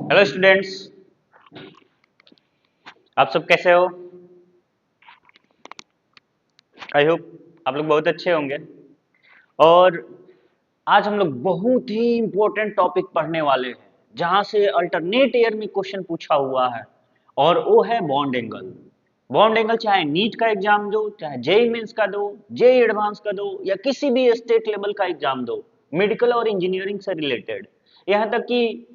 Hello students, आप सब कैसे हो? आई होप आप लोग बहुत अच्छे होंगे। और आज हम लोग बहुत ही इंपॉर्टेंट टॉपिक पढ़ने वाले हैं जहां से अल्टरनेट ईयर में क्वेश्चन पूछा हुआ है, और वो है बॉन्ड एंगल। बॉन्ड एंगल चाहे नीट का एग्जाम दो, चाहे जेई मेंस का दो, जेई एडवांस का दो, या किसी भी स्टेट लेवल का एग्जाम दो, मेडिकल और इंजीनियरिंग से रिलेटेड, यहाँ तक कि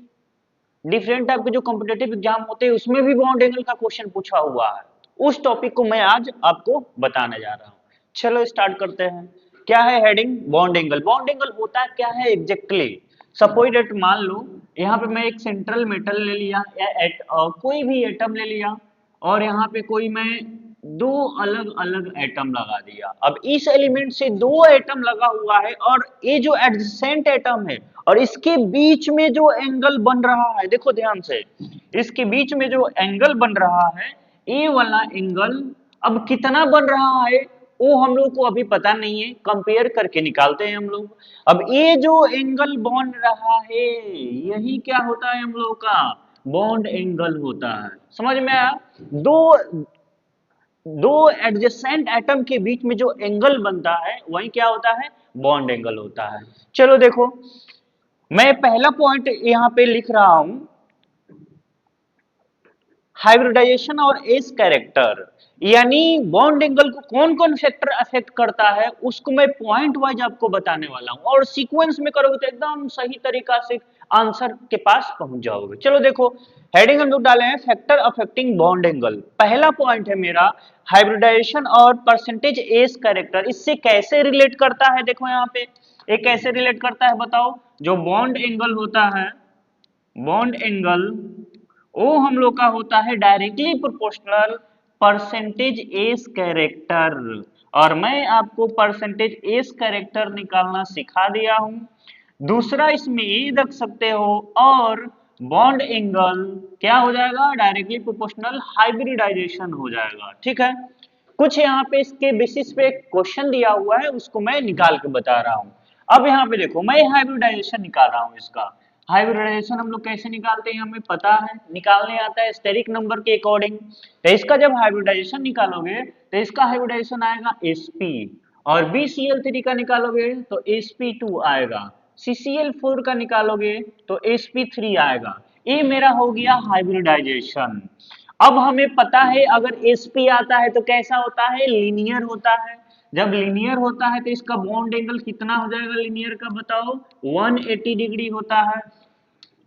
डिफरेंट टाइप के जो कॉम्पिटेटिव एग्जाम होते हैं उसमें भी बॉन्ड एंगल का क्वेश्चन पूछा हुआ है। उस टॉपिक को मैं आज आपको बताने जा रहा हूँ। चलो स्टार्ट करते हैं। क्या है heading? Bond angle. Bond angle होता है क्या है एग्जैक्टली? सपोज डेट मान लो यहाँ पे मैं एक सेंट्रल मेटल ले लिया या कोई भी एटम ले लिया, और यहाँ पे कोई मैं दो अलग अलग एटम लगा दिया। अब इस एलिमेंट से दो एटम लगा हुआ है, और ये जो एडजेसेंट एटम है और इसके बीच में जो एंगल बन रहा है, देखो ध्यान से, इसके बीच में जो एंगल बन रहा है, ये वाला एंगल अब कितना बन रहा है वो हम लोग को अभी पता नहीं है, कंपेयर करके निकालते हैं हम लोग। अब ये जो एंगल बन रहा है यही क्या होता है हम लोग का बॉन्ड एंगल होता है। समझ में आया? दो दो एडजेसेंट एटम के बीच में जो एंगल बनता है वही क्या होता है? बॉन्ड एंगल होता है। चलो देखो, मैं पहला पॉइंट यहां पे लिख रहा हूं, हाइब्रिडाइजेशन और एज कैरेक्टर। यानी बॉन्ड एंगल को कौन कौन फैक्टर अफेक्ट करता है उसको मैं पॉइंट वाइज आपको बताने वाला हूं, और सीक्वेंस में करोगे तो एकदम सही तरीका से आंसर के पास पहुंच जाओगे। चलो देखो, हेडिंग हम लोग डाले हैं फैक्टर अफेक्टिंग बॉन्ड एंगल। पहला पॉइंट है मेरा हाइब्रिडाइजेशन और परसेंटेज एज कैरेक्टर। इससे कैसे रिलेट करता है? देखो यहाँ पे ये कैसे रिलेट करता है बताओ। जो बॉन्ड एंगल होता है, बॉन्ड एंगल वो हम लोग का होता है directly proportional percentage as character, और मैं आपको परसेंटेज एज कैरेक्टर निकालना सिखा दिया हूं। दूसरा इसमें ये रख सकते हो, और बॉन्ड एंगल क्या हो जाएगा? डायरेक्टली प्रोपोर्शनल हाइब्रिडाइजेशन हो जाएगा। ठीक है, कुछ यहाँ पे इसके बेसिस पे क्वेश्चन दिया हुआ है उसको मैं निकाल के बता रहा हूँ। अब यहाँ पे देखो, मैं हाइब्रिडाइजेशन निकाल रहा हूँ इसका। हाइब्रिडाइजेशन हम लोग कैसे निकालते हैं हमें पता है, निकालने आता है स्टेरिक नंबर के अकॉर्डिंग। तो इसका जब हाइब्रिडाइजेशन निकालोगे तो इसका हाइब्रिडाइजेशन आएगा sp, और BCl3 का निकालोगे तो sp2 आएगा, CCl4 का निकालोगे तो sp3 आएगा। ये मेरा हो गया हाइब्रिडाइजेशन। अब हमें पता है अगर sp आता है तो कैसा होता है? लीनियर होता है। जब लीनियर होता है तो इसका बॉन्ड एंगल कितना हो जाएगा लीनियर का बताओ? 180 डिग्री होता है।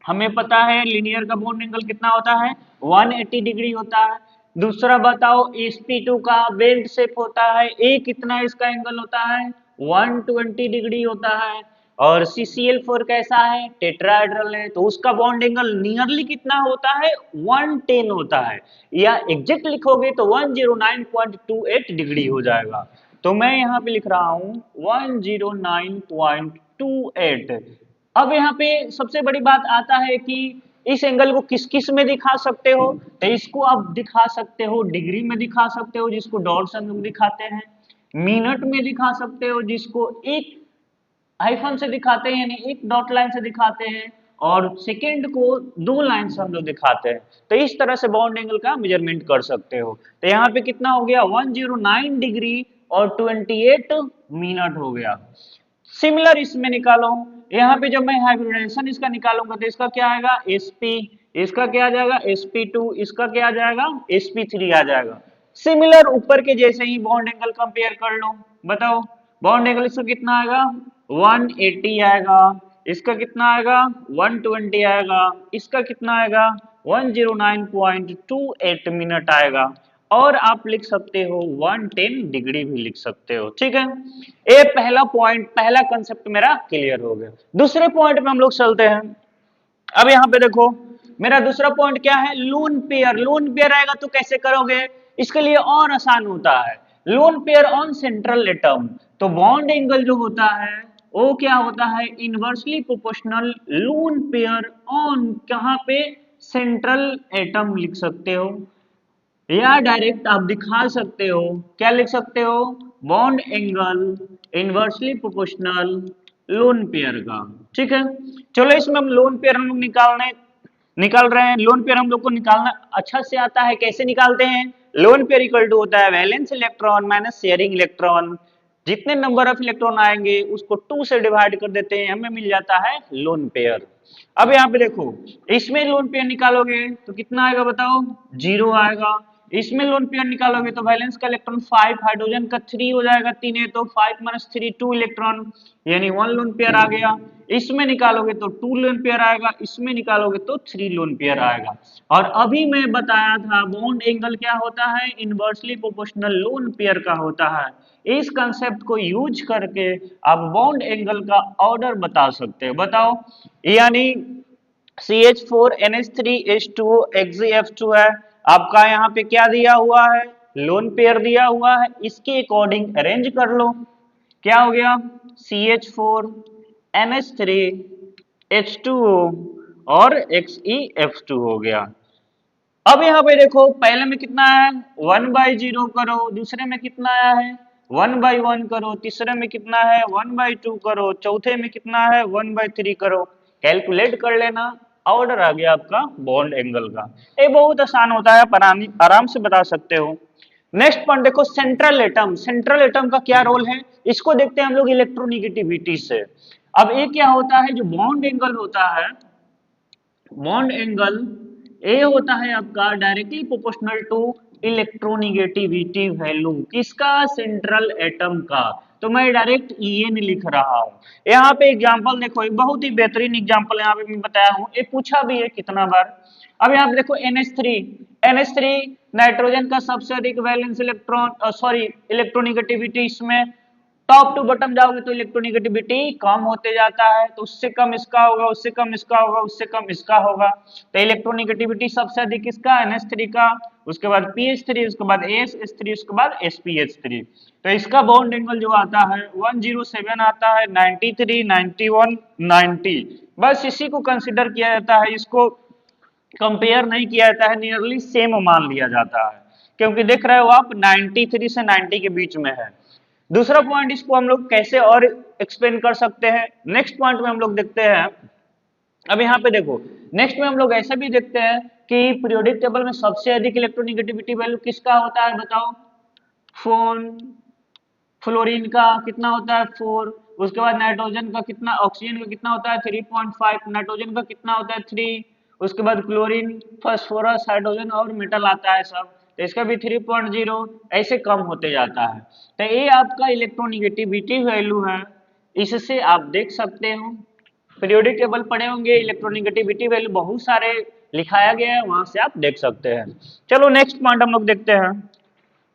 हमें पता है लीनियर का बॉन्ड एंगल कितना होता है? 180 डिग्री होता है। दूसरा बताओ, sp2 का बेल्ट शेप होता है, ए कितना इसका एंगल होता है? 120 डिग्री होता है। और CCl4 कैसा है? टेट्राहेड्रल है, तो उसका बॉन्ड एंगल नियरली कितना होता है? 110 होता है, या एग्जैक्ट लिखोगे तो 109.28 डिग्री हो जाएगा। तो मैं यहाँ पे लिख रहा हूँ 109.28। अब यहाँ पे सबसे बड़ी बात आता है कि इस एंगल को किस किस में दिखा सकते हो? तो इसको आप दिखा सकते हो डिग्री में दिखा सकते हो, जिसको डॉट से हम लोग दिखाते हैं। मिनट में दिखा सकते हो, जिसको एक हाइफन से दिखाते हैं, यानी एक डॉट लाइन से दिखाते हैं। और सेकेंड को दो लाइन से हम लोग दिखाते हैं। तो इस तरह से बॉन्ड एंगल का मेजरमेंट कर सकते हो। तो यहाँ पे कितना हो गया? 109 डिग्री और 28 मिनट हो गया। सिमिलर इसमें निकालो। यहाँ पे जब मैं हाइब्रिडाइजेशन इसका निकालूंगा तो इसका क्या आएगा? sp, इसका क्या आ जाएगा? sp2, इसका क्या आ जाएगा? sp3 आ जाएगा। सिमिलर ऊपर के जैसे ही बॉन्ड एंगल कंपेयर कर लो, बताओ बॉन्ड एंगल इसका कितना आएगा? 180 आएगा। इसका कितना आएगा? 120 आएगा। इसका कितना आएगा? 109.28 मिनट आएगा। और आप लिख सकते हो 110 डिग्री भी लिख सकते हो। ठीक है, ये पहला पॉइंट, पहला कंसेप्ट मेरा क्लियर हो गया। दूसरे पॉइंट पे हम लोग चलते हैं। अब यहाँ पे देखो, मेरा दूसरा पॉइंट क्या है? Lone pair. लोन पेयर आएगा तो कैसे करोगे? इसके लिए और आसान होता है, lone pair on central atom. तो बॉन्ड एंगल जो होता है वो क्या होता है? Inversely proportional lone pair on, कहां पे? सेंट्रल एटम लिख सकते हो, या डायरेक्ट आप दिखा सकते हो। क्या लिख सकते हो? Bond angle inversely proportional lone pair का। ठीक है, चलो इसमें हम लोन पेयर हम लोग निकालने निकाल रहे हैं। लोन पेयर हम लोग को निकालना अच्छा से आता है, कैसे निकालते हैं? लोन पेयर इक्वल टू होता है valence electron minus sharing electron. जितने नंबर ऑफ इलेक्ट्रॉन आएंगे उसको 2 से डिवाइड कर देते हैं, हमें मिल जाता है लोन पेयर। अब यहाँ पे देखो, इसमें लोन पेयर निकालोगे तो कितना आएगा बताओ? 0 आएगा। इसमें लोन पेयर निकालोगे तो वैलेंस का इलेक्ट्रॉन 5, हाइड्रोजन का 3 हो जाएगा, 3 है तो 5 माइनस 3 2 इलेक्ट्रॉन, यानी 1 लोन पेयर आ गया। इसमें निकालोगे तो 2 लोन पेयर आएगा, इसमें निकालोगे तो 3 लोन पेयर आएगा। और अभी मैं बताया था बॉन्ड एंगल क्या होता है? इनवर्सली प्रोपोर्शनल लोन पेयर का होता है। इस कंसेप्ट को यूज करके आप बॉन्ड एंगल का ऑर्डर बता सकते हो। बताओ, यानी CH4NH3H2O XeF2 है, आपका यहाँ पे क्या दिया हुआ है? लोन पेयर दिया हुआ है, इसके अकॉर्डिंग अरेंज कर लो। क्या हो गया? CH4NH3H2O और XeF2 हो गया। अब यहाँ पे देखो, पहले में कितना है? 1/0 करो, दूसरे में कितना आया है? 1/1 करो, तीसरे में कितना है? 1/2 करो, चौथे में कितना है? 1/3 करो। कैलकुलेट कर लेना, ऑर्डर आ गया आपका बॉन्ड एंगल का। ये बहुत आसान होता है, आराम से बता सकते हो। नेक्स्ट पॉइंट देखो, सेंट्रल एटम। सेंट्रल एटम का क्या रोल है, इसको देखते हैं हम लोग इलेक्ट्रोनिगेटिविटी से। अब ये क्या होता है, जो बॉन्ड एंगल होता है, बॉन्ड एंगल ए होता है आपका directly proportional to electronegativity value किसका? सेंट्रल एटम का। तो मैं डायरेक्ट EN लिख रहा हूं। यहाँ पे एग्जांपल देखो, एक बहुत ही बेहतरीन एग्जांपल यहाँ पे मैं बताया हूं, ये पूछा भी है कितना बार। अब यहाँ पे देखो NH3 नाइट्रोजन का सबसे अधिक वैलेंस इलेक्ट्रॉन सॉरी इलेक्ट्रोनिगेटिविटी, इसमें टॉप टू बॉटम जाओगे तो इलेक्ट्रोनिगेटिविटी कम होते जाता है, तो उससे कम इसका होगा, उससे कम इसका होगा, उससे कम इसका होगा। तो इलेक्ट्रोनिगेटिविटी सबसे अधिक किसका? NH3 का, उसके बाद PH3, उसके बाद AsH3, उसके बाद SPH3। तो इसका बॉन्ड एंगल जो आता है 107 आता है, 93, 91, 90। बस इसी को कंसिडर किया जाता है, इसको कंपेयर नहीं किया जाता है, नियरली सेम मान लिया जाता है, क्योंकि देख रहे हो आप 93 से 90 के बीच में है। दूसरा पॉइंट, इसको हम लोग कैसे और एक्सप्लेन कर सकते हैं? नेक्स्ट पॉइंट में हम लोग देखते हैं। अब यहाँ पे देखो, नेक्स्ट में हम लोग ऐसा भी देखते हैं कि पीरियोडिक टेबल में सबसे अधिक इलेक्ट्रोनिगेटिविटी वैल्यू किसका होता है बताओ? फ्लोरीन का कितना होता है? 4। उसके बाद नाइट्रोजन का कितना, ऑक्सीजन का कितना होता है? 3.5। नाइट्रोजन का कितना होता है? 3। उसके बाद क्लोरीन, फास्फोरस, हाइड्रोजन और मेटल आता है सब, तो इसका भी 3.0, ऐसे कम होते जाता है। तो ये आपका इलेक्ट्रोनिगेटिविटी वैल्यू है, इससे आप देख सकते हो। पीरियोडिक टेबल पढ़े होंगे, इलेक्ट्रोनिगेटिविटी वैल्यू बहुत सारे लिखाया गया है, वहां से आप देख सकते हैं। चलो नेक्स्ट पॉइंट हम लोग देखते हैं।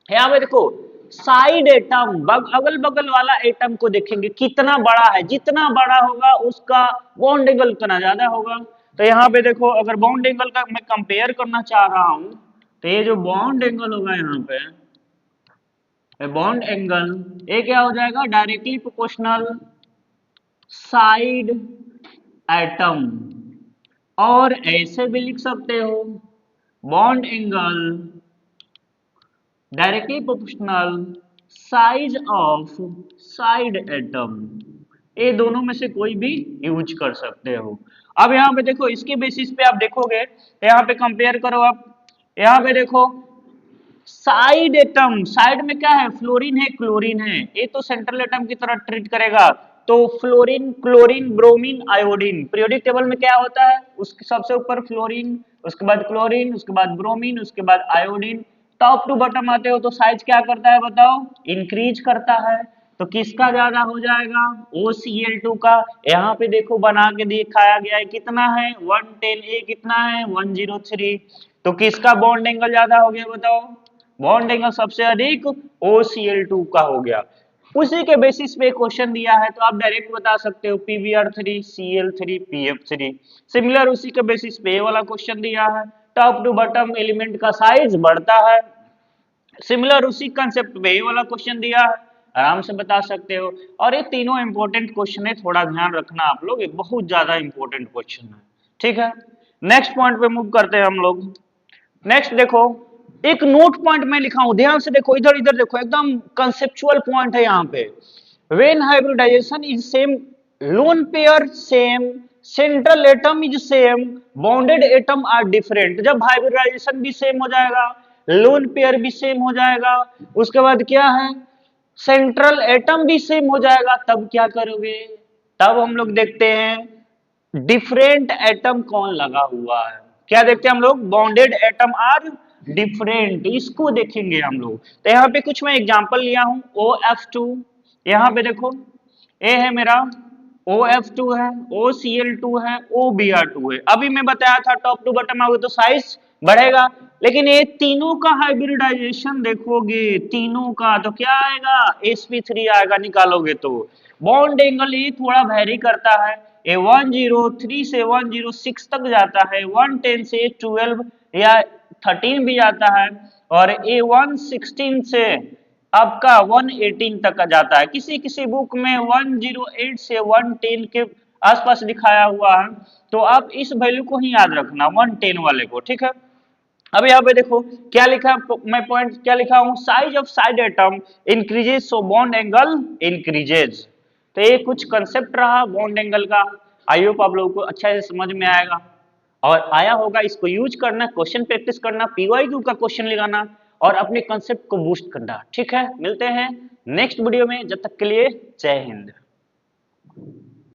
यहाँ पे देखो, साइड एटम, अगल बगल वाला एटम को देखेंगे कितना बड़ा है, जितना बड़ा होगा उसका बॉन्ड एंगल उतना ज्यादा होगा। तो यहाँ पे देखो, अगर बॉन्ड एंगल का मैं कंपेयर करना चाह रहा हूं, तो ये जो बॉन्ड एंगल होगा यहाँ पे, बॉन्ड एंगल ये क्या हो जाएगा? Directly proportional side atom. और ऐसे भी लिख सकते हो, bond angle directly proportional size of side atom. ये दोनों में से कोई भी यूज कर सकते हो। अब यहाँ पे देखो, इसके बेसिस पे आप देखोगे, यहाँ पे कंपेयर करो आप, यहाँ पे देखो साइड एटम, साइड में क्या है? फ्लोरीन है, क्लोरीन है, ये तो सेंट्रल एटम की तरह ट्रीट करेगा। तो fluorine, chlorine, bromine, iodine, periodic table में क्या होता है? उसके सबसे ऊपर फ्लोरीन, उसके बाद क्लोरीन, उसके बाद ब्रोमीन, उसके बाद आयोडीन। टॉप टू बॉटम आते हो तो साइज क्या करता है बताओ? इंक्रीज करता है। तो किसका ज्यादा हो जाएगा? OCl2 का। यहाँ पे देखो बना के दिखाया गया है, कितना है? 110। ए कितना है? 103। तो किसका बॉन्ड एंगल ज्यादा हो गया बताओ? बॉन्ड एंगल सबसे अधिक OCl2 का हो गया। उसी के बेसिस पे क्वेश्चन दिया है, तो आप डायरेक्ट बता सकते हो PbR3, Cl3, PF3। सिमिलर उसी के बेसिस पे वाला क्वेश्चन दिया है, टॉप टू बॉटम एलिमेंट का साइज बढ़ता है। सिमिलर उसी कंसेप्ट पे ये वाला क्वेश्चन दिया है, आराम से बता सकते हो। और ये तीनों इंपॉर्टेंट क्वेश्चन है, थोड़ा ध्यान रखना आप लोग, ये बहुत ज्यादा इंपॉर्टेंट क्वेश्चन है। ठीक है, नेक्स्ट पॉइंट पे मूव करते हैं हम लोग। नेक्स्ट देखो, एक नोट पॉइंट मैं लिखा हूं, ध्यान से देखो, इधर इधर देखो, एकदम कंसेप्चुअल पॉइंट है यहाँ पे। When hybridization is same lone pair same central atom is same, bonded atom are different. जब हाइब्रिडाइजेशन भी सेम हो जाएगा, लोन पेयर भी सेम हो जाएगा, उसके बाद क्या है, सेंट्रल एटम भी सेम हो जाएगा, तब क्या करोगे, तब हम लोग देखते हैं डिफरेंट एटम कौन लगा हुआ है। क्या देखते हैं हम लोग, बॉन्डेड एटम आर डिफरेंट, इसको देखेंगे हम लोग। तो यहाँ पे कुछ मैं एग्जांपल लिया हूं, OF2, यहाँ पे देखो ए है मेरा, OF2 है, OCl2 है, OBr2 है। अभी मैं बताया था टॉप टू बॉटम आओगे तो साइज बढ़ेगा, लेकिन ये तीनों का हाइब्रिडाइजेशन देखोगे, तीनों का तो क्या आएगा, sp3 आएगा निकालोगे तो। बॉन्ड एंगल ये थोड़ा वेरी करता है, ये 103 से 106 तक जाता है, 110 से 12 या 13 भी जाता है, और ये 116 से आपका 118 तक का जाता है। किसी किसी बुक में 108 से 110 के आसपास दिखाया हुआ है, तो आप इस वैल्यू को ही याद रखना, 110 वाले को, ठीक है। अब यहाँ पे देखो क्या लिखा है, मैं पॉइंट क्या लिखा हूं, size of side atom increases so bond angle increases. तो ये कुछ कंसेप्ट रहा बॉन्ड एंगल का, आई होप आप लोगों को अच्छा से समझ में आएगा और आया होगा। इसको यूज करना, क्वेश्चन प्रैक्टिस करना, पीवाईक्यू का क्वेश्चन लगाना और अपने कंसेप्ट को बूस्ट करना, ठीक है। मिलते हैं नेक्स्ट वीडियो में, जब तक के लिए जय हिंद।